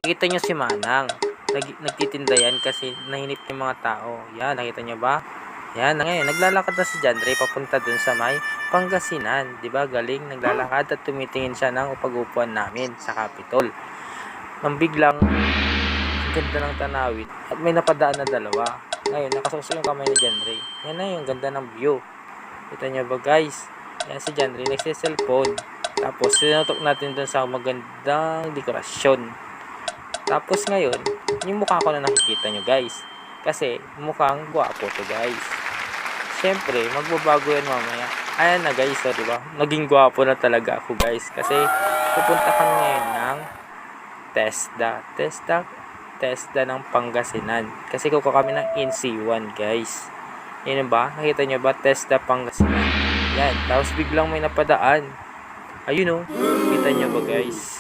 Nakita nyo si Manang. Nagtitinda yan kasi nahinip yung mga tao. Yan, nakita nyo ba? Yan, ngayon, naglalakad na si John Ray papunta dun sa may Pangasinan. Diba, galing, naglalakad at tumitingin siya ng upagupuan namin sa Capitol. Nang biglang, ang ganda ng tanawin at may napadaan na dalawa. Ngayon, nakasuso yung kamay ni John Ray. Yan na yung ganda ng view. Kita nyo ba guys? Yan si John Ray, nagsiselfone. Tapos, sinutok natin dun sa magandang dekorasyon. Tapos ngayon, yung mukha ko na nakikita nyo guys. Kasi mukhang gwapo to guys. Siyempre, magbabago yan mamaya. Ayan na guys, so, diba? Naging gwapo na talaga ako guys. Kasi pupunta kami ngayon ng TESDA ng Pangasinan. Kasi kukuha kami ng NC1 guys. Yan ba? Nakita nyo ba? TESDA Pangasinan. Yan. Tapos biglang may napadaan. Ayun o. Kita nyo ba guys?